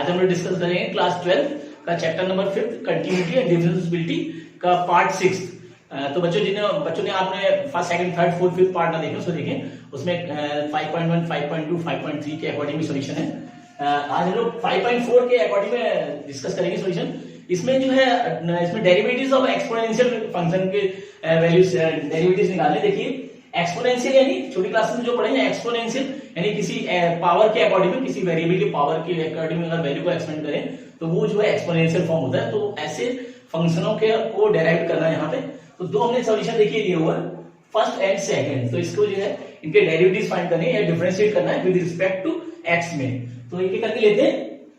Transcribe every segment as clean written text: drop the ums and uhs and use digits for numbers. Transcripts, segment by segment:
आज हम लोग डिस्कस करेंगे क्लास 12 का chapter number 5 continuity and differentiability का पार्ट 6। तो बच्चों ने आपने first second third fourth fifth part ना देखे उसको देखें, उसमें 5.1 5.2 5.3 के अकॉर्डिंग में सॉल्यूशन है। आज हम लोग 5.4 के अकॉर्डिंग में डिस्कस करेंगे सॉल्यूशन। इसमें जो है इसमें डेरिवेटिव्स ऑफ एक्सपोनेंशियल फंक्शन के वैल्यूज डेरिवेटिव्स निकालने। देखिए एक्सपोनेंशियल यानी छोटी क्लास में जो पढ़ेंगे एक्सपोनेंशियल यानी किसी पावर के अकॉर्डिंग में, किसी वेरिएबल के पावर के अकॉर्डिंग में अगर वैल्यू को एक्सपेंड करें तो वो जो है एक्सपोनेंशियल फॉर्म होता है। तो ऐसे फंक्शनों के को डेराइव करना है यहाँ पे। तो दो हमने सॉल्यूशन देखिए दिए हुआ फर्स्ट एंड सेकंड। तो इसको जो है इनके डेरिवेटिव्स फाइंड करने या डिफरेंशिएट करना है विद रिस्पेक्ट टू एक्स में। तो एक एक करके लेते हैं।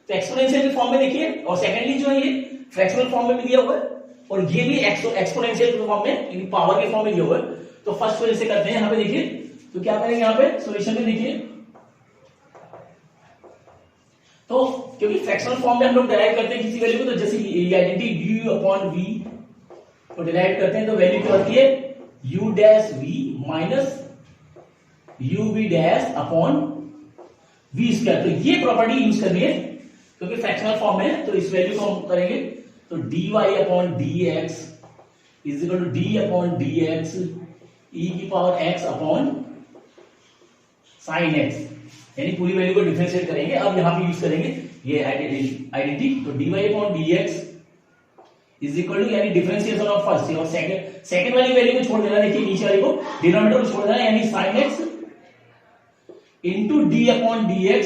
तो एक्सपोनेंशियल फॉर्म में देखिए, और सेकेंडली जो है ये फ्रैक्शनल फॉर्म में भी दिया हुआ है, और ये भी एक्सपोनेंशियल फॉर्म में पावर के फॉर्म में दिया हुआ है। तो फर्स्ट को जैसे करते हैं यहाँ पे देखिए, तो क्या करेंगे यहाँ पे सॉल्यूशन में देखिए। तो क्योंकि फ्रैक्शनल फॉर्म में हम लोग डिराइव करते हैं किसी वैल्यू को, तो जैसे आइडेंटिटी u अपॉन v को डिराइव करते हैं तो वैल्यू क्या होती है u dash v minus uv dash upon v square. तो ये प्रॉपर्टी यूज करनी है क्योंकि फ्रैक्शनल फॉर्म में है। तो इस वैल्यू को हम करेंगे तो dy upon dx is equal to d upon dx e की power x upon sine x, यानी पूरी वैल्यू को डिफरेंशिएट करेंगे। अब यहां पे यूज करेंगे ये आइडेंटिटी। तो dy upon dx is equal to यानी डिफरेंशिएशन ऑफ फर्स्ट और सेकंड वाली वैल्यू को छोड़ देना। देखिए नीचे वाली को डिनोमिनेटर को छोड़ देना, यानी sine x into D upon dx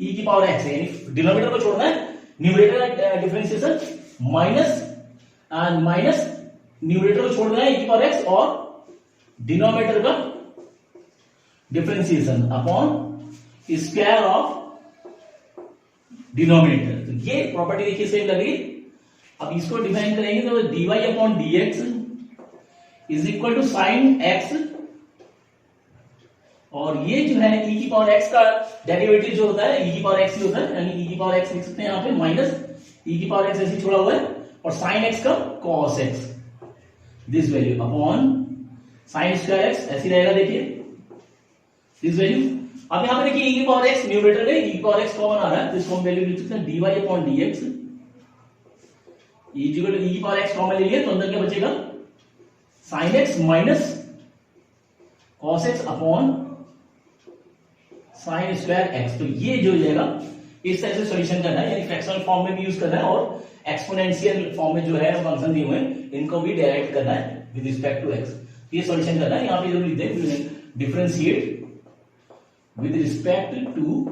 e की पावर x, यानी डिनोमिनेटर को छोड़ना है, न्यूमरेटर डिफरेंशिएशन माइनस न्यूमरेटर को छोड़ना है e की पावर x, और डिनोमिनेटर का differentiation upon square of denominator. तो ये प्रॉपर्टी देखिए सेम लगेगी। अब इसको डिफाइन करेंगे तो dy upon dx is equal to sine x, और ये जो है e की पावर x का डेरिवेटिव जो होता है e की पावर x ही होता है, यानी e की पावर x लिख सकते हैं यहाँ पे माइनस e की पावर x ऐसे छोड़ा हुआ है, और साइन x का cos x this value upon sine square x ऐसी रहेगा। देखिए दिस वैल्यू। अब यहां पे देखिए e की पावर x न्यूमरेटर में e की पावर x कॉमन आ रहा है, तो इसको हम वैल्यू लिख सकते हैं dy अपॉन dx e की पावर x कॉमन ले लिए तो अंदर क्या बचेगा sin x minus cos x upon sin square x। तो ये जो हो जाएगा इस तरह से सॉल्यूशन करना है, यानी फ्रैक्शनल फॉर्म में भी यूज करना है और एक्सपोनेंशियल फॉर्म में जो है फंक्शन दिए हुए हैं इनको भी डेराइव करना है विद रिस्पेक्ट टू x। ये सॉल्यूशन करना है। यहां पे जरूर लिखते हैं differentiate with respect to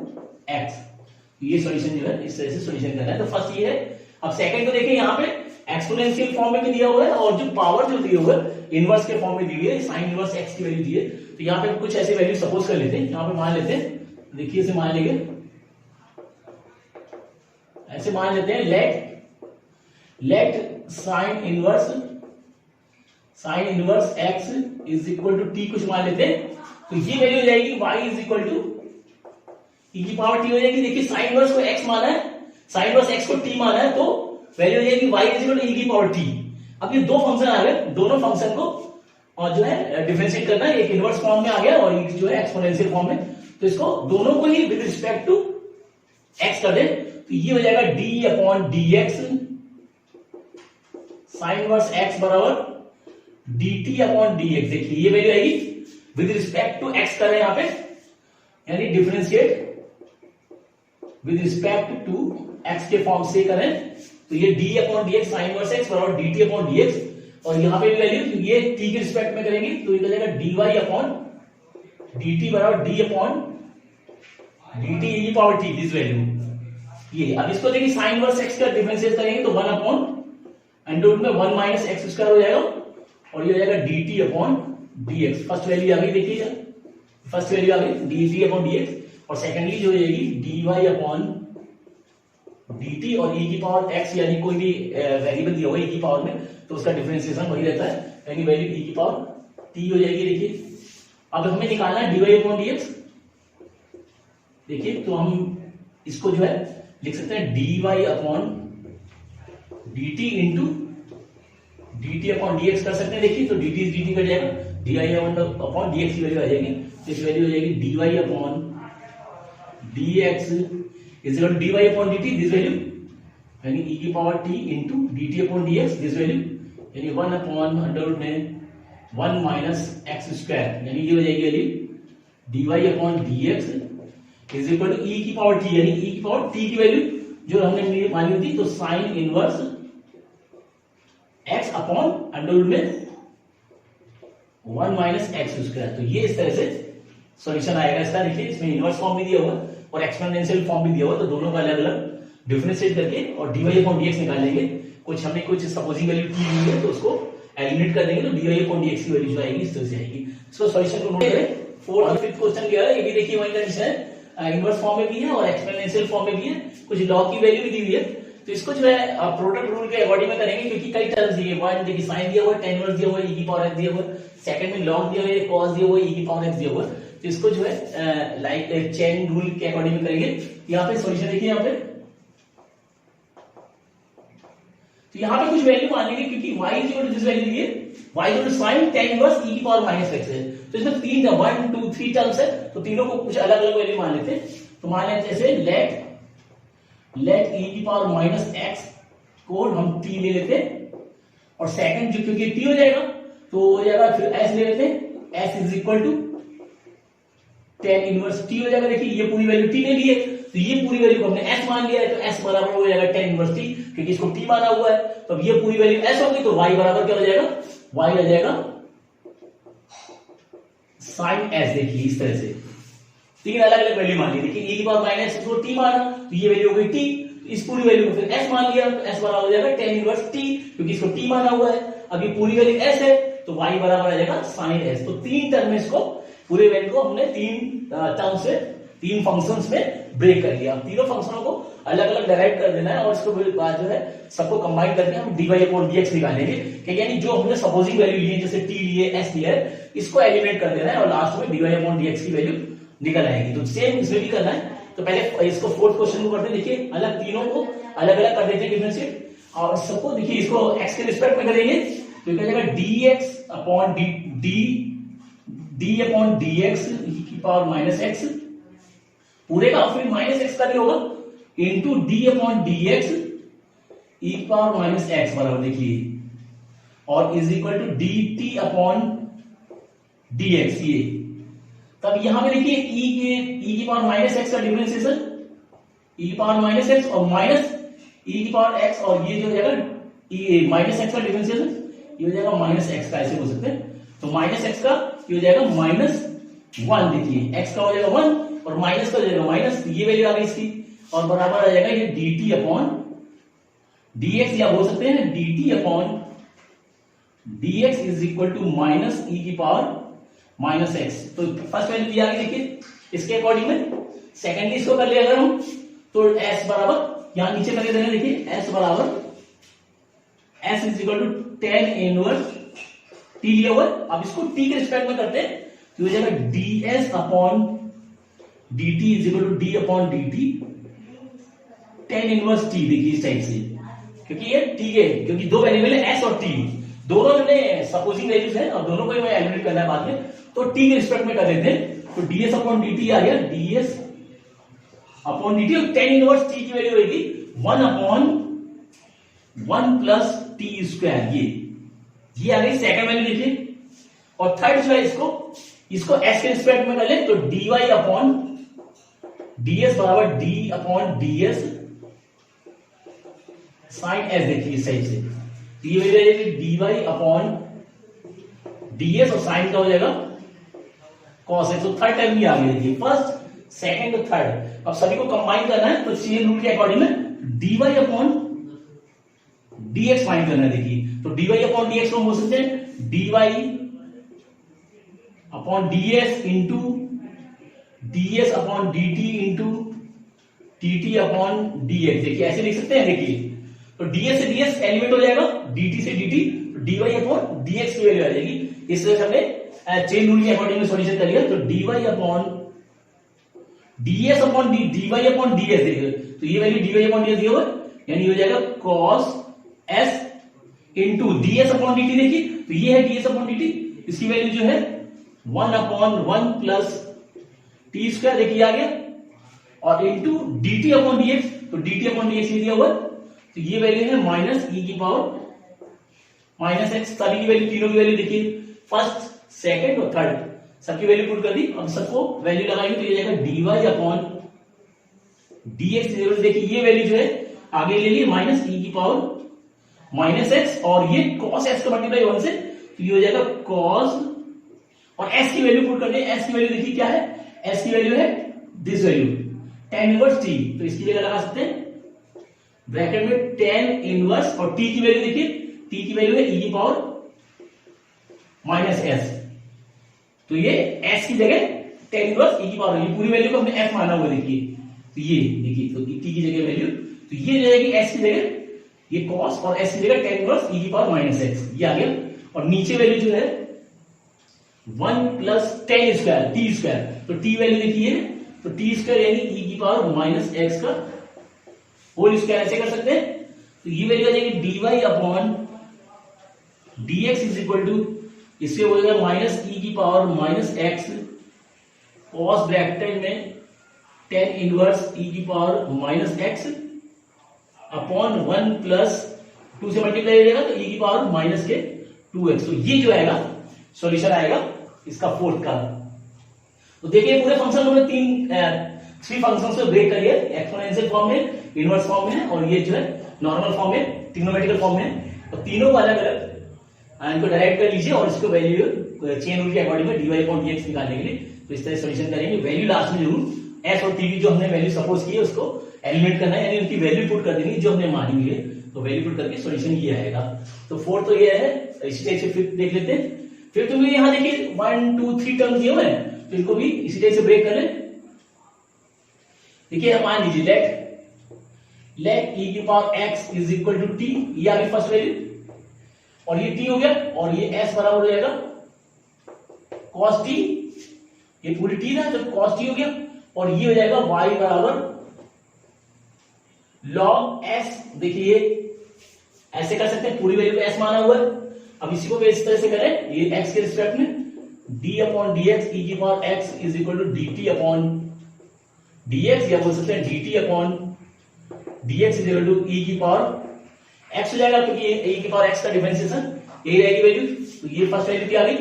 x। ये सॉल्यूशन जो है इस तरह से सॉल्यूशन करना है। तो फर्स्ट ये है। अब सेकंड को देखिए, यहाँ पे एक्सपोनेंशियल फॉर्म में भी दिया हुआ है, और जो पावर जो दिया हुआ है इनवर्स के फॉर्म में दी हुई है, साइन इनवर्स x की वैल्यू दी है। तो यहाँ पे कुछ ऐसे वैल्यू सपोज कर लेते हैं, यहाँ पे मान लेते हैं, देखिए इसे मान लेंगे, ऐसे मान लेते हैं let sine inverse x is equal to t कुछ मान लेते हैं। तो ये वैल्यू हो जाएगी y is equal to e की पावर t हो जाएगी। देखिए साइन इनवर्स को x माना है, साइन इनवर्स x को t माना है, तो वैल्यू हो जाएगी y is equal to e की पावर t। अब ये दो फंक्शन आ गए, दोनों फंक्शन को और जो है डिफरेंशिएट करना है। एक इनवर्स फॉर्म में आ गया और एक जो है एक्सपोनेंशियल फॉर्म में। तो इसको दोनों को ही विद रिस्पेक्ट टू x कर दे, तो ये हो जाएगा d upon dx sine inverse x बराबर dt अपॉन dx। देखिए ये वैल्यू आएगी विद रिस्पेक्ट टू x कर रहे हैं यहाँ पे, यानी differentiate with respect to x के फॉर्म से करें तो ये d upon dx sine inverse x बराबर dt अपॉन dx, और यहाँ पे भी वैल्यू तो ये t के रिस्पेक्ट में करेंगे तो ये हो जाएगा dy अपॉन dt बराबर d अपॉन dt e की पावर t दिस वैल्यू ये। अब इसको देखिए साइन इनवर्स x का डिफरेंशिएट करेंगे तो 1 अपॉन अंडर रूट में 1 माइनस x स्क्वायर हो जाएगा, और ये हो जाएगा dt upon dx। First value आ गई, देखिएगा फर्स्ट वैल्यू आ गई dt अपॉन dx, और सेकेंडली जो हो जाएगी dy अपॉन dt, और e की पावर x यानी कोई भी वेरिएबल दिया हुआ e की पावर में तो उसका डिफरेंशिएशन वही रहता है, यानी वैल्यू e की पावर t हो जाएगी। देखिए अब हमें निकालना है dy अपॉन dx। देखिए तो हम इसको जो है लिख सकते हैं dy upon dt into dt upon dx कर सकते हैं। देखिए तो dt कट जाएगा, dy अपॉन dx की वैल्यू आ जाएगी, तो इस वैल्यू हो जाएगी dy upon dx is equal to dy upon dt, this value यानी e की power t into dt upon dx, this value यानी 1 अपॉन अंडर रूट में 1 माइनस एक्स स्क्वायर, यानी ये हो जाएगी value dy upon dx is equal to e की power t, यानी e की पावर t की वैल्यू जो हमने मानी थी, तो sine inverse x upon under root में 1 माइनस एक्स स्क्वायर। तो ये इस तरह से सॉल्यूशन आएगा इसका। देखिए इसमें इनवर्स फॉर्म भी दिया हुआ और एक्सपोनेंशियल फॉर्म भी दिया हुआ, तो दोनों का अलग अलग डिफरेंशिएट करके और dy अपॉन dx निकाल लेंगे। कुछ हमने कुछ सपोजिंग वैल्यू t ली है तो उसको एलिमिनेट कर देंगे, तो dy अपॉन dx की वैल्यू जो आएगी इस तरह से आएगी। इसको सॉल्यूशन को नोट करें। फोर्थ और फिफ्थ क्वेश्चन दिया है, ये भी देखिए वही कंडीशन है, इनवर्स फॉर्म में भी है और एक्सपोनेंशियल फॉर्म में भी है, कुछ लॉग की वैल्यू भी दी हुई है। तो इसको जो है प्रोडक्ट रूल के अकॉर्डिंग में करेंगे, क्योंकि कई टर्म्स दिए, वन देखिए साइन दिया हुआ है, tan इनवर्स दिया हुआ है, e की पावर x दिया हुआ है, सेकंड में log दिया हुआ है, cos दिया हुआ है, e की पावर x दिया हुआ है। तो इसको जो है लाइक चेन रूल के अकॉर्डिंग में करेंगे। यहाँ पे सॉल्यूशन देखिए, यहाँ पे तो यहाँ पे कुछ वैल्यू मान लेंगे, क्योंकि y is equal to this value दी है, y is equal to sin tan inverse e की पावर माइनस x है। तो इसमें तीन 1 2 3 टर्म्स है, तो तीनों को कुछ अलग अलग वैल्यू मान लेते हैं। तो मान लेते हैं जैसे लेट e की पावर माइनस x को हम t ले लेते हैं, और सेकंड जो क्योंकि t हो जाएगा तो हो जाएगा, फिर s ले लेते हैं, s is equal to tan inverse t हो जाएगा। देखिए ये पूरी वैल्यू t ले ली है, तो ये पूरी वैल्यू को हमने s मान लिया है, तो s बराबर हो जाएगा tan इनवर्स t, क्योंकि इसको t माना हुआ है। तो अब ये पूरी वैल्यू s होगी, तो y बराबर क्या हो जाएगा, y आ जाएगा sin s। देखिए इस तरह से तीन अलग अलग वैल्यू मान ली। देखिए e की पावर माइनस को t माना, तो ये वैल्यू हो गई t, इस पूरी वैल्यू को फिर s मान लिया, तो s बराबर हो जाएगा tan इनवर्स t, क्योंकि इसको t माना हुआ है। अब ये पूरी वैल्यू s है, तो y बराबर आ जाएगा sin s। तो तीन टर्म में इसको पूरे वैल्यू को हमने तीन टर्म से तीन फंक्शंस में ब्रेक कर लिया। तीनों फंक्शनों को अलग अलग डिराइव कर देना है, और इसको बाद जो है सबको कंबाइन करके हम dy अपॉन dx निकालेंगे, कि यानी जो हमने सपोजिंग वैल्यू ली है, जैसे t लिए, s लिया है, इसको एलिमिनेट कर देना है, और लास्ट में dy अपॉन dx की वैल्यू निकल आएगी। तो सेम इसमें भी करना है। तो पहले इसको फोर्थ क्वेश्चन को करते हैं। देखिए अलग तीनों को अलग अलग कर देते हैं डिफरेंशिएट, और सबको देखिए इसको x के रिस्पेक्ट में करेंगे, तो क्या जाएगा dx upon d upon dx e की पावर माइनस x पूरे का, फिर माइनस x का भी होगा, into d upon dx e की पावर माइनस x बराबर देखिए, और is equal to dt upon dx। ये तब यहां पे देखिए e की पावर माइनस x का डिफरेंशिएशन, e की पावर माइनस x और माइनस e की पावर x, और ये जो हो जाएगा माइनस x का डिफरेंशिएशन, ये हो जाएगा माइनस x का, ऐसे हो सकते हैं। तो माइनस x का ये हो जाएगा माइनस 1, देखिए x का हो जाएगा 1 और माइनस का हो जाएगा माइनस, ये वैल्यू आ गई इसकी, और बराबर आ जाएगा ये dt अपॉन dx, या बोल सकते हैं dt upon dx is equal to minus e की पावर माइनस एक्स। तो फर्स्ट वैल्यू दिया गया, देखिए इसके अकॉर्डिंग में सेकेंडली इसको कर ले अगर हम, तो s बराबर यहां नीचे करके देंगे, देखिए s बराबर s is equal to tan inverse t लिया हुआ। अब इसको t के रिस्पेक्ट में करते हैं, तो हो जाएगा ds upon dt is equal to d upon dt tan inverse t। देखिए इस टाइप से, क्योंकि ये t है, क्योंकि दो वेरिएबल है s और t, दोनों में सपोजिंग वैल्यूज है और दोनों को ही एलिमिनेट करना है बाद में, तो t के रिस्पेक्ट में कर देते हैं। तो ds अपॉन dt आ गया, ds अपॉन dt, और tan इनवर्स t की वैल्यू होगी 1 अपॉन 1 प्लस t स्क्वायर, ये आ गई सेकंड वैल्यू देखिए। और थर्ड जो है इसको s के रिस्पेक्ट में कर ले, तो dy अपॉन ds बराबर d upon ds sine s। देखिए इस साइड से ये वैल्यू आएगी dy अपॉन ds, और साइन का हो जाएगा cos x। तो थर्ड टर्म भी आ गई, देखिए फर्स्ट सेकंड और थर्ड। अब सभी को कंबाइन करना है, तो चेन रूल के अकॉर्डिंग में dy अपॉन dx फाइंड करना है। देखिए तो dy अपॉन dx को बोल सकते हैं dy upon ds into ds upon dt into dt upon dx। देखिए ऐसे लिख सकते हैं। देखिए तो ds से ds एलिमेंट हो जाएगा, dt से dt, तो dy अपॉन dx की वैल्यू आ जाएगी। इस तरह से हमने चेन रूल के अकॉर्डिंग में सॉल्यूशन कर लिया। तो dy upon ds upon dy upon ds देखिए, तो ये वैल्यू dy अपॉन ds दिया हुआ, यानी हो जाएगा cos s into ds upon dt। देखिए तो ये है ds अपॉन dt, इसकी वैल्यू जो है 1 अपॉन 1 प्लस t स्क्वायर। देखिए आ गया, और इंटू dt अपॉन dx, तो dt अपॉन dx दिया हुआ, तो ये वैल्यू है माइनस e की पावर माइनस एक्स। सभी की वैल्यू, तीनों की वैल्यू देखिए, फर्स्ट सेकंड और थर्ड, सबकी वैल्यू पुट कर दी। अब सबको वैल्यू लगाएंगे तो ये जाएगा dy अपॉन dx। देखिए ये वैल्यू जो है आगे ले ली माइनस e की पावर माइनस एक्स, और ये cos x का मल्टीप्लाई 1 से, तो ये हो जाएगा cos, और s की वैल्यू पुट करते हैं। s की वैल्यू देखिए क्या है, s की वैल्यू है this value tan inverse t, तो इसकी जगह लगा सकते हैं ब्रैकेट में tan इनवर्स, और t की वैल्यू देखिए, t की वैल्यू है e की पावर माइनस s, तो ये s की जगह tan इनवर्स e की पावर, ये पूरी वैल्यू को हमने f माना हुआ, देखिए तो ये देखिए, तो t की जगह वैल्यू, तो ये जाएगी s की जगह ये cos, और s की जगह tan इनवर्स e की पावर माइनस x, ये आ गया। और नीचे वैल्यू जो है 1 plus tan square t square, तो t वैल्यू देखिए, तो t स्क्वायर यानी e की पावर माइनस x का होल स्क्वायर, ऐसे कर सकते हैं। तो ये वैल्यू आ जाएगी dy upon dx is equal to, इससे हो जाएगा माइनस e की power minus x cos bracket में tan इनवर्स e की power minus x upon 1 plus 2 से मल्टीप्लाई हो जाएगा, तो e की पावर माइनस के 2x। तो ये जो आएगा सॉल्यूशन आएगा इसका फोर्थ का। तो देखिए पूरे फंक्शन हमने थ्री फंक्शन से ब्रेक करिए, एक्सपोनेंशियल फॉर्म में, इनवर्स फॉर्म में, और ये जो है नॉर्मल फॉर्म में, ट्रिग्नोमेट्रिकल फॉर्म में। तो तीनों को अलग अलग इनको डायरेक्ट कर लीजिए, और इसको वैल्यू चेन रूल के अकॉर्डिंग में dy अपॉन dx निकालने के लिए तो इस तरह सोल्यूशन करेंगे। वैल्यू लास्ट में जरूर s और t की जो हमने वैल्यू सपोज की है उसको एलिमिनेट करना है, यानी उनकी वैल्यू पुट कर देनी जो हमने मानी है, तो वैल्यू पुट करके सॉल्यूशन ये आएगा। तो फोर्थ तो ये है। इसी टाइप से फिफ्थ देख लेते हैं। फिफ्थ में यहां देखिए 1 2 3 टर्म दिए हुए हैं, तो इनको भी इसी टाइप से ब्रेक कर लें। देखिए मान लीजिए लेट e की power x is equal to t, ये आ गई फर्स्ट वैल्यू, और ये t हो गया, और ये s बराबर हो जाएगा cos t, ये पूरी t था तो cos t हो गया, और ये हो जाएगा y बराबर log s। देखिए ऐसे कर सकते हैं, पूरी वैल्यू को s माना हुआ है। अब इसी को इस तरह से करें, ये x के रिस्पेक्ट में d अपॉन dx e की power x is equal to dt upon dx, या बोल सकते हैं dt upon dx is equal to e की पावर x हो जाएगा, क्योंकि e की पावर x का डिफरेंशिएशन यही रहेगी वैल्यू। तो ये फर्स्ट वैल्यू की आ गई।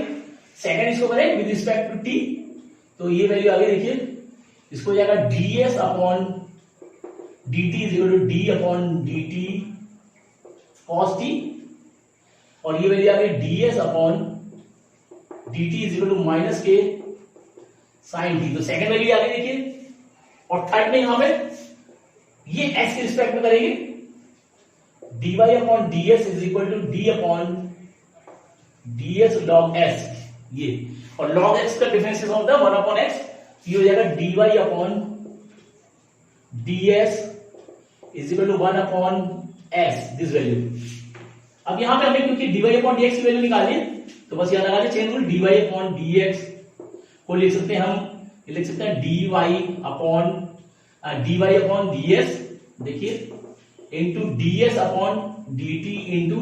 सेकंड इसको करें विद रिस्पेक्ट टू t, तो ये वैल्यू आ गई, देखिए इसको हो जाएगा ds upon dt is equal to d upon dt cos t, और ये वैल्यू आ गई ds upon dt is equal to minus के sin t। तो सेकंड वैल्यू आ गई देखिए। और थर्ड में यहां पे ये s के रिस्पेक्ट में करेंगे, dy upon ds is equal to d upon ds log s, ये, और log x का डिफरेंशिएशन होता है 1 अपॉन x, ये हो जाएगा dy upon ds is equal to 1 upon s, this value. अब यहां पे हमें क्योंकि dy अपॉन dx की वैल्यू निकालनी है, तो बस यहां लगा दे chain rule, dy upon dx को लिख सकते हैं हम, लिख सकते हैं dy अपॉन ds, देखिए into ds upon dt into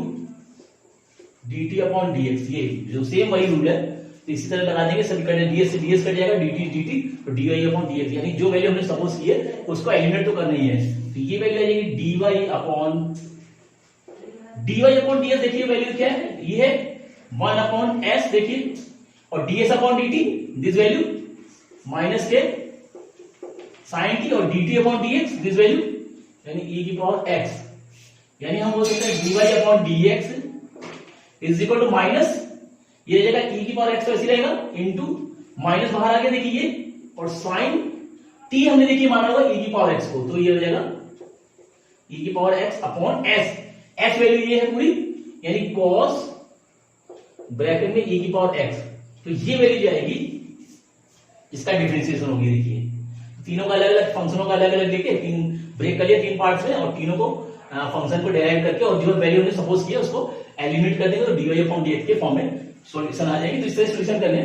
dt upon dx, ये जो सेम वही रूल है। तो इसी तरह लगा देंगे, सभी कट ds से ds कट जाएगा, dt तो dy अपॉन dx, यानी जो वैल्यू हमने सपोज की है उसको एलिमिनेट तो करना ही है। तो ये वैल्यू आ जाएगी dy अपॉन ds, देखिए वैल्यू क्या है, ये है 1 अपॉन s, देखिए, और ds upon dt this value minus के sin t, और dt upon dx this value यानी e की पावर x, यानी हम बोल सकते हैं dy upon dx is equal to minus, ये जगह e की पावर x तो ऐसी रहेगा, इंटू माइनस बाहर आ गया देखिए ये, और sin t हमने देखिए माना हुआ e की पावर x को, तो ये हो जाएगा e की power x upon s, s value ये है पूरी, यानी cos ब्रैकेट में e की पावर x, तो ये वैल्यू जाएगी, इसका डिफरेंशिएशन होगी। देखिए तीनों का अलग अलग फंक्शनों का अलग अलग लेके तीन ब्रेक कर लिया 3 पार्ट्स में, और तीनों को फंक्शन को डिराइव करके और जो वैल्यू हमने सपोज किया उसको एलिमिनेट कर देंगे, तो dy अपॉन dx के फॉर्म में सॉल्यूशन आ जाएगी। तो इस तरह सॉल्यूशन करने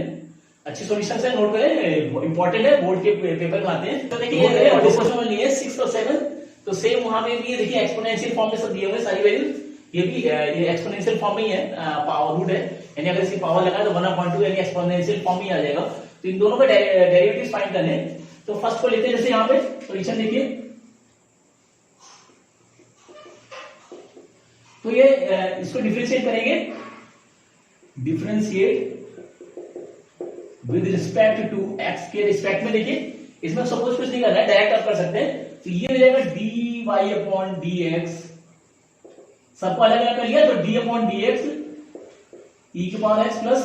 अच्छे सॉल्यूशन है, नोट करें, इंपॉर्टेंट है, बोर्ड के पेपर में आते हैं। तो देखिए और डिस्कशन में लिए 6 और 7, तो सेम वहां पे भी देखिए एक्सपोनेंशियल फॉर्म में सब दिए हुए सारी वैल्यू, ये भी ये एक्सपोनेंशियल फॉर्म में ही है, पावर रूट है, यानी अगर इसकी पावर लगाए तो 1/2 यानी एक्सपोनेंशियल फॉर्म ही आ जाएगा। तो इन दोनों का डेरिवेटिव्स फाइंड करने, तो फर्स्ट को लेते हैं, जैसे यहाँ पे सोल्यूशन देखिए, तो ये इसको डिफरेंशिएट करेंगे, differentiate with respect to x के रिस्पेक्ट में। देखिए इसमें सपोज कुछ नहीं करना है, डायरेक्ट आप कर सकते हैं। तो ये हो जाएगा d y upon D x, सबको अलग अलग कर लिया तो डी अपॉन डी एक्स ई की पावर एक्स प्लस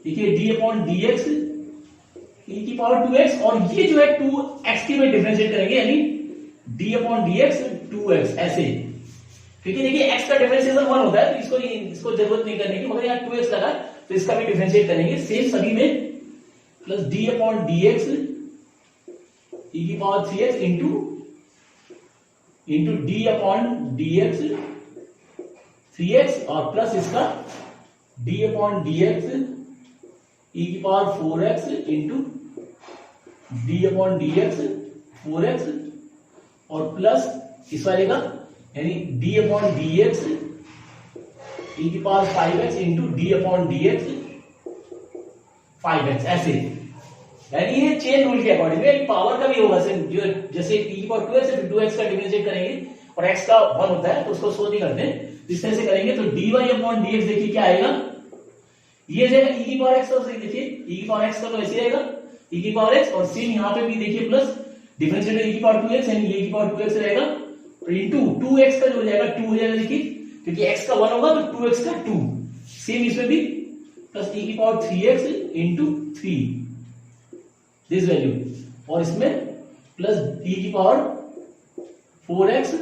देखिए डी अपॉन डी एक्स ई की पावर 2x, और ये जो है 2x की में डिफरेंशिएट करेंगे, यानी D upon D x 2x ऐसे, क्योंकि देखिए x का डिफरेंशिएशन 1 होता है तो इसको जरूरत नहीं करने की, मगर यहाँ 2x लगा तो इसका भी डिफरेंशिएट करेंगे सेम सभी में, plus D upon D x ई की power 3x into D upon D X 3x और प्लस इसका डी अपॉन डी एक्स ई की power 4x into D upon D X 4x और प्लस इस वाले का यानी डी अपॉन डी एक्स ई की power 5x into D upon D X 5x ऐसे, यानी ये चेन रूल के अकॉर्डिंग पावर का भी होगा जो जैसे e की पावर 2x से 2x का डिफरेंशिएट करेंगे और x का 1 होता है तो उसको सोच नहीं करते, इस तरह से करेंगे तो dy अपॉन dx देखिए क्या आएगा, ये जाएगा e की पावर x का, देखिए e की पावर x का तो ऐसे रहेगा e की पावर x, और सेम यहाँ पे भी देखिए प्लस डिफरेंशिएट e की पावर 2x यानी e की पावर 2x रहेगा इंटू 2x का जो हो जाएगा 2 हो जाएगा, देखिए क्योंकि x का 1 होगा तो 2x का 2, सेम इसमें भी प्लस e की power 3x into 3 this value, और इसमें प्लस e की पावर 4x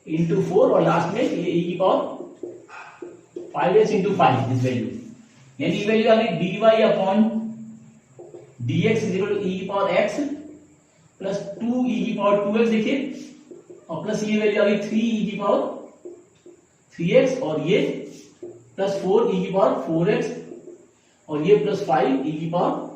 इंटू 4 और लास्ट में ये e की power 5x into 5 this value, यानी ये वैल्यू आ गई dy upon dx is equal to e की पावर x प्लस 2e की पावर 2x देखिए, और प्लस ये वैल्यू आ गई 3e की पावर 3x और ये प्लस 4e की पावर 4x और ये प्लस 5e की पावर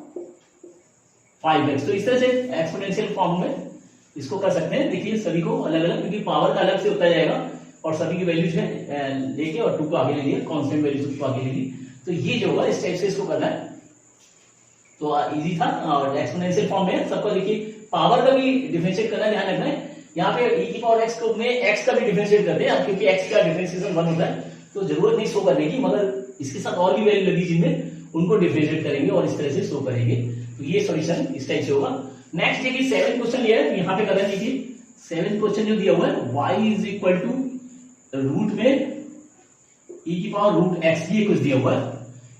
5x। तो इस तरह से एक्सपोनेंशियल फॉर्म में इसको कर सकते हैं। देखिए सभी को अलग अलग, क्योंकि पावर का अलग से होता जाएगा और सभी की वैल्यूज है लेके और 2 को आगे ले लिया, कांस्टेंट वैल्यूज को आगे ले ली, तो ये जो होगा इस टाइप से इसको करना है। तो इजी था और एक्सपोनेंशियल फॉर्म में सबको देखिए पावर का भी डिफरेंशिएट करना ध्यान रखना है। यहाँ पे e की पावर x को में x का भी डिफरेंशिएट करते हैं क्योंकि x का डिफरेंशिएशन 1 होता है तो जरूरत नहीं शो करने की, मगर इसके साथ और भी वैल्यू लगी जिनमें उनको डिफरेंशिएट करेंगे और इस तरह से शो करेंगे। तो ये सॉल्यूशन इस टाइप से होगा। नेक्स्ट देखिए 7 क्वेश्चन लिया है, यहाँ पे करना लीजिए 7 क्वेश्चन जो दिया हुआ है y is equal to root में e की पावर रूट x, ये कुछ दिया हुआ है,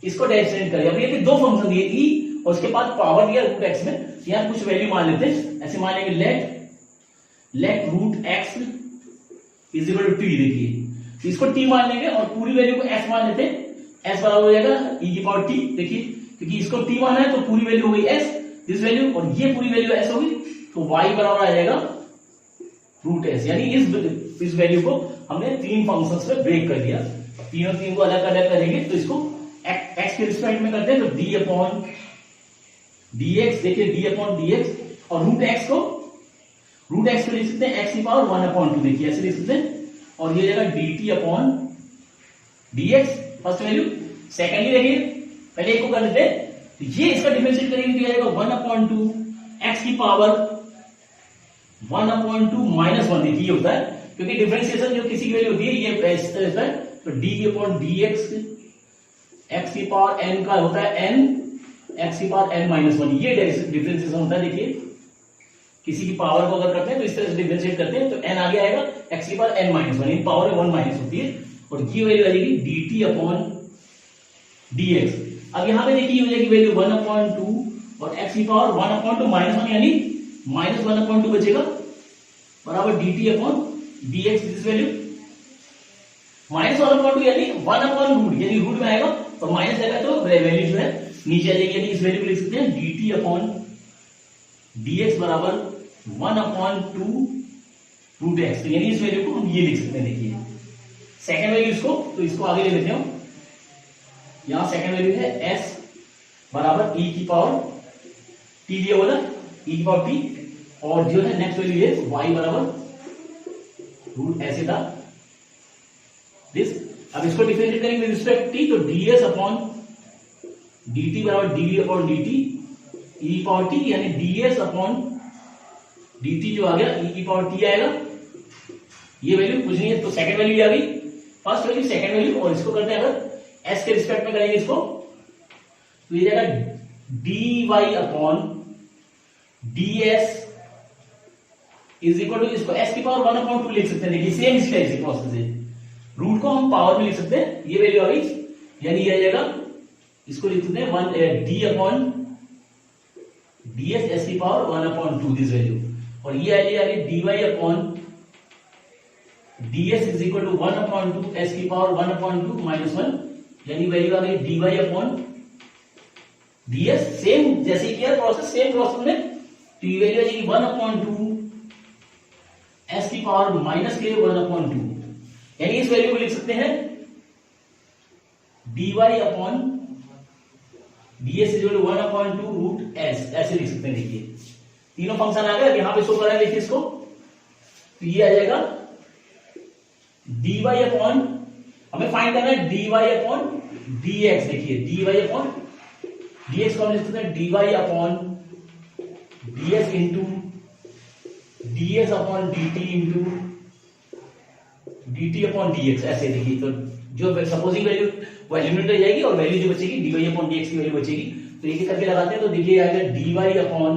इसको डिफरेंशिएट करिए। अब ये दो फंक्शन दिए e और उसके बाद पावर दिया रूट x में, यहाँ कुछ वैल्यू मान लेते हैं, ऐसे मान लेंगे let root x is equal to t, देखिए इसको t मान लेंगे और पूरी वैल्यू को s मान लेते हैं, s बराबर हो जाएगा e की पावर t, देखिए क्योंकि इसको t माना है तो पूरी वैल्यू हो गई s दिस वैल्यू और ये पूरी वैल्यू s होगी तो y बराबर आ जाएगा रूट s, यानी इस वैल्यू को हमने 3 फंक्शंस में ब्रेक कर दिया, तीनों को अलग अलग करेंगे तो इसको x के रिस्पेक्ट में करते हैं तो d अपॉन dx, देखिए d अपॉन dx और रूट x को लिख सकते हैं x की पावर 1 अपॉन 2, देखिए ऐसे लिख सकते हैं, और ये जाएगा dt upon dx first value. Secondly देखिए पहले एक को कर लेते हैं, तो ये इसका डिफरेंशिएट करेंगे तो जाएगा 1 अपॉन 2 x की पावर 1 अपॉन 2 माइनस 1, देखिए ये होता है क्योंकि डिफरेंशिएशन जो किसी की वैल्यू होती है ये इस तरह से है, तो d अपॉन dx x की पावर n का होता है n x की पावर n माइनस 1, ये डिफरेंशिएशन होता है। देखिए किसी की पावर को अगर करते हैं तो इस तरह से डिफरेंशिएट करते हैं तो n आगे आएगा x की पावर n माइनस 1, इन पावर 1 माइनस होती है और ये वैल्यू आ जाएगी dt अपॉन dx। अब यहाँ पे देखिए हो जाएगी वैल्यू 1 अपॉन 2 और x की पावर 1 अपॉन 2 माइनस 1, यानी माइनस 1 अपॉन 2 बचेगा बराबर dt upon dx, this value minus 1 upon 2 यानी 1 अपॉन रूट, यानी रूट में आएगा तो माइनस आएगा तो वैल्यू जो है नीचे आ जाएगी, यानी इस वैल्यू को लिख सकते हैं dt अपॉन dx बराबर 1 अपॉन 2 रूट x, तो यानी इस वैल्यू को हम ये लिख सकते हैं। देखिए सेकंड वैल्यू इसको, तो इसको आगे ले लेते हैं, यहां सेकंड वैल्यू है s बराबर e की पावर t दिया हुआ था e की पावर t, और जो है नेक्स्ट वैल्यू है y बराबर रूट ऐसे था दिस। अब इसको डिफरेंशिएट करेंगे विद रिस्पेक्ट t, तो ds अपॉन dt बराबर dv अपॉन dt ई की पावर टी यानी ds अपॉन dt जो आ गया ई की पावर टी आएगा। ये वैल्यू कुछ नहीं है, तो सेकंड वैल्यू आ गई, फर्स्ट वैल्यू सेकंड वैल्यू, और इसको करते हैं अगर s के रिस्पेक्ट में करेंगे इसको, तो ये जाएगा dy upon ds is equal to, इसको s की पावर 1/2 लिख सकते हैं। देखिए सेम इसी टाइप से प्रोसेस है, रूट को हम पावर में लिख सकते हैं, ये वैल्यू आ गई, यानी ये आ जाएगा, इसको लिख सकते हैं 1 d अपॉन ds s की पावर 1/2 दिस वैल्यू, और ये आ गई dy upon ds is equal to 1/2 s की पावर 1/2 माइनस 1, यानी वैल्यू आ गई dy अपॉन ds, सेम जैसे किया प्रोसेस, सेम प्रोसेस में, तो ये वैल्यू आ जाएगी 1/2 s की पावर माइनस के 1/2, यानी इस वैल्यू को लिख सकते हैं dy upon ds is equal to 1/2 root s, ऐसे लिख सकते हैं। देखिए तीनों फंक्शन आ गए, यहां पे शो कर रहे हैं, देखिए इसको, तो ये आ जाएगा dy अपॉन, हमें फाइंड करना है dy अपॉन dx, देखिए dy अपॉन dx को हम लिख सकते हैं dy upon ds into ds upon dt into dt upon dx, ऐसे देखिए, तो जो सपोजिंग वैल्यू वो एलिमिनेट हो जाएगी और वैल्यू जो बचेगी dy अपॉन dx की वैल्यू बचेगी, तो एक करके लगाते हैं, तो देखिए आएगा dy upon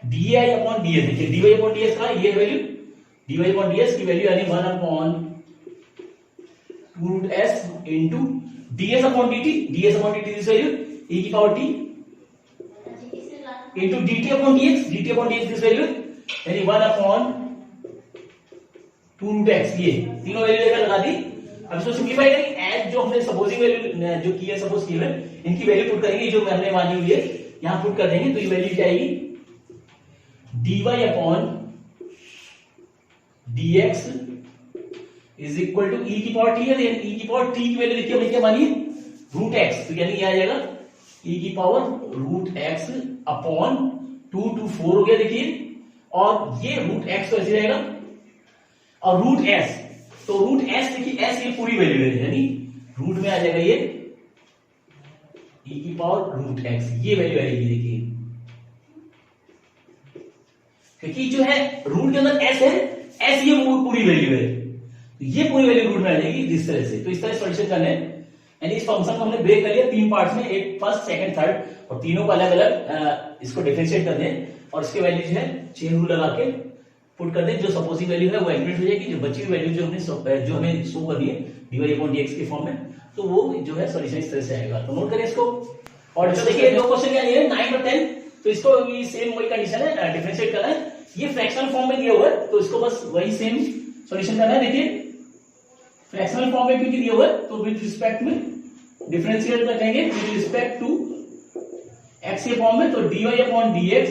di upon ds, देखिए dy अपॉन ds का ये वैल्यू, dy अपॉन ds की वैल्यू यानी 1/2 root s into ds upon dt this value e की power t into dt upon dx this value यानी 1/2 रूट x, ये तीनों value लेकर लगा दी। अब इसको सिंपलीफाई करेंगे, एज जो हमने सपोजिंग वैल्यू जो की है, सपोज की है, इनकी वैल्यू पुट करेंगे, जो हमने मानी हुई है यहां पुट कर देंगे, तो ये वैल्यू क्या आएगी dy upon dx is equal to e की पावर t है, e की पावर t की वैल्यू देखिए हमने क्या मानी रूट x, तो यानी ये आ जाएगा e की power root x upon 2 to 4 हो गया, देखिए, और ये रूट x तो ऐसे रहेगा, और रूट s, तो रूट s देखिए s ये पूरी वैल्यू है, यानी रूट में आ जाएगा ये e की पावर रूट x, ये वैल्यू आएगी, देखिए, क्योंकि जो है रूट के अंदर s है, s ये पूरी वैल्यू है, तो ये पूरी वैल्यू रूट में आ जाएगी इस तरह से। तो इस तरह सॉल्यूशन करना है, यानी इस फंक्शन को हमने ब्रेक कर लिया तीन पार्ट्स में, एक फर्स्ट सेकंड थर्ड, और तीनों को अलग अलग इसको डिफरेंशिएट कर दें, और इसके वैल्यू जो है चेन रूल लगा के पुट कर दें, जो सपोजिंग वैल्यू है वो एलिमिनेट हो जाएगी, जो बची हुई वैल्यू जो हमें शो करनी है dy अपॉन dx के फॉर्म में, तो वो जो है सॉल्यूशन इस तरह से आएगा। तो नोट करें इसको, और देखिए दो क्वेश्चन क्या है 9 और 10, तो इसको भी सेम वही कंडीशन है, डिफरेंशिएट करना है, ये फ्रैक्शनल फॉर्म में दिया हुआ है, तो इसको बस वही सेम सॉल्यूशन करना है। देखिए फ्रैक्शनल फॉर्म में क्योंकि दिया हुआ है, तो विद रिस्पेक्ट में डिफरेंशिएट करेंगे विद रिस्पेक्ट टू x के फॉर्म में, तो dy अपॉन dx,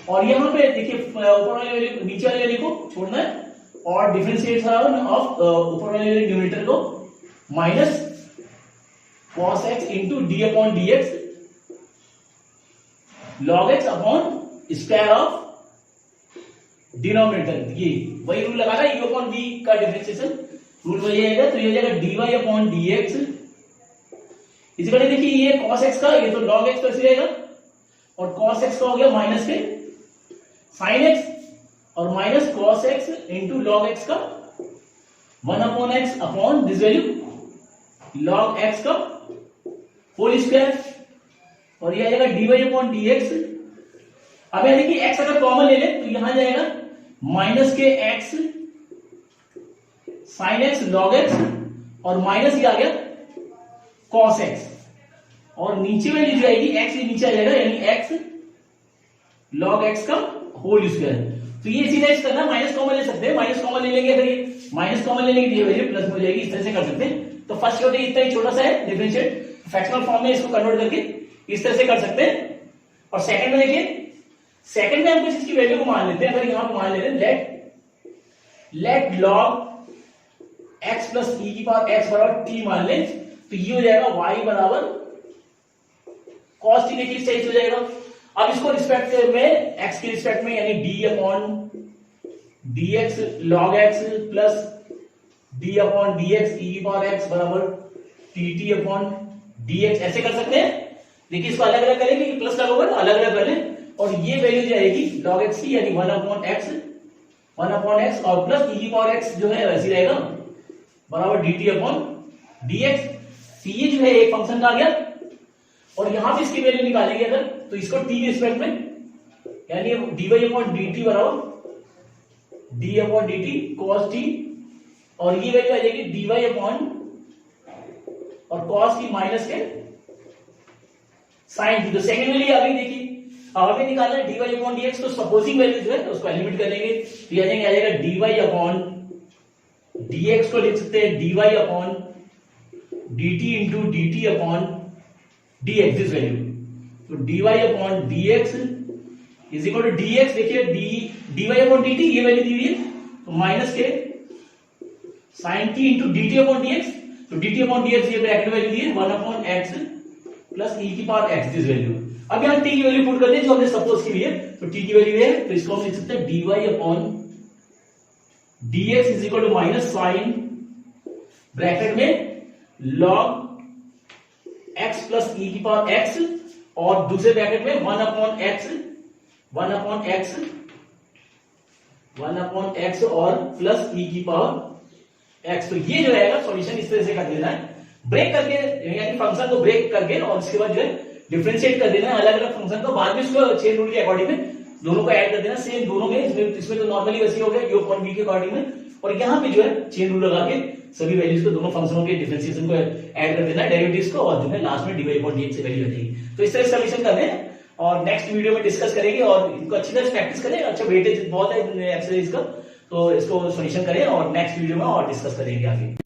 और यहां पे देखिए ऊपर वाले वैल्यू नीचे वाले वैल्यू को छोड़ना है, और डिफरेंशिएट ऑफ ऊपर वाले न्यूमरेटर को minus cos x into d upon dx log x upon square of denominator, ये वही रूल लगाना, u अपॉन v का डिफरेंशिएशन रूल वही आएगा, तो ये हो जाएगा dy अपॉन dx इसी तरह देखिए ये cos x का, ये तो log x तो ऐसे रहेगा, और cos x का हो गया माइनस के sin x और minus cos x into log x का 1 upon x upon this value log x का होल स्क्वायर, और ये आ जाएगा dy अपॉन dx। अब यानी कि x अगर कॉमन ले ले तो यहां जाएगा माइनस के x sin x log x, और माइनस ये आ गया cos x, और नीचे वैल्यू जो आएगी x ये नीचे आ जाएगा, यानी x log x का होल स्क्वायर। तो ये इसी तरह से करना, माइनस कॉमन ले सकते हैं, माइनस कॉमन ले लेंगे, अगर ये माइनस कॉमन ले लेंगे तो ये वैल्यू प्लस में हो जाएगी, इस तरह से कर सकते हैं। तो फर्स्ट होता है इतना ही छोटा सा है डिफरेंशिएट, फ्रैक्शनल फॉर्म में इसको कन्वर्ट करके इस तरह से कर सकते हैं। और सेकंड में देखिए, सेकंड में हम कुछ इसकी वैल्यू को मान लेते हैं, अगर यहां पर मान लेते हैं let log x plus e की पावर x बराबर t मान लें, तो ये हो जाएगा y बराबर cos t, देखिए इस तरह से हो जाएगा। अब इसको रिस्पेक्ट में x के रिस्पेक्ट में, यानी d upon dx log x plus d upon dx e की पावर x बराबर tt अपॉन dx, ऐसे कर सकते हैं। देखिए इसको अलग अलग करेंगे, प्लस लगा हुआ है, अलग अलग कर लें, और ये वैल्यू जो आएगी log x की, यानी 1/x और प्लस e की पावर x जो है वैसी रहेगा बराबर dt अपॉन dx। ये जो है एक फंक्शन का आ गया, और यहां पे इसकी वैल्यू निकालेंगे अगर, तो इसको t के रिस्पेक्ट में, यानी dy अपॉन dt बराबर d upon dt cos t, और ये वैल्यू आ जाएगी dy अपॉन और cos की माइनस के साइन थी। तो सेकंड वैल्यू आ गई, देखिए हमें निकालना है dy अपॉन dx, तो सपोजिंग वैल्यू जो है उसको एलिमिनेट कर लेंगे, तो आ जाएगा dy अपॉन dx को लिख सकते हैं dy upon dt into dt upon dx, this value. तो dy upon dx is equal to dx, देखिए dy अपॉन dt ये वैल्यू दी हुई है, तो माइनस के sine t into dt upon dx, तो dt अपॉन dx ये ब्रैकेट वैल्यू दी है 1 अपॉन x प्लस e की पावर x, दिस वैल्यू। अब यहां t की वैल्यू पुट कर दें जो हमने सपोज की हुई है, तो t की वैल्यू है, तो इसको हम लिख सकते हैं dy upon dx is equal to minus sine bracket में log x प्लस e की पावर x, और दूसरे ब्रैकेट में 1 अपॉन x और प्लस e की पावर x। तो ये जो है सॉल्यूशन इस तरह से कर देना है, ब्रेक करके, यानी फंक्शन को ब्रेक करके, और उसके बाद जो है डिफरेंशिएट कर देना है अलग अलग फंक्शन को, बाद में इसको चेन रूल के अकॉर्डिंग में दोनों को ऐड कर देना, सेम दोनों में, इसमें तो नॉर्मली वैसे हो गया u अपॉन v के अकॉर्डिंग में, और यहाँ पे जो है चेन रूल लगा के सभी वैल्यूज को, दोनों फंक्शनों के डिफरेंशिएशन को ऐड कर देना है, डेरिवेटिव्स को, और जो है लास्ट में dy अपॉन dx से वैल्यू आ जाएगी। तो इस तरह से सॉल्यूशन करने हैं, और नेक्स्ट वीडियो में डिस्कस करेंगे, और इनको अच्छी तरह से प्रैक्टिस करें। अच्छा वेटेज बहुत है एक्सरसाइज का, तो इसको सॉल्यूशन करें और नेक्स्ट वीडियो में और डिस्कस करेंगे आगे।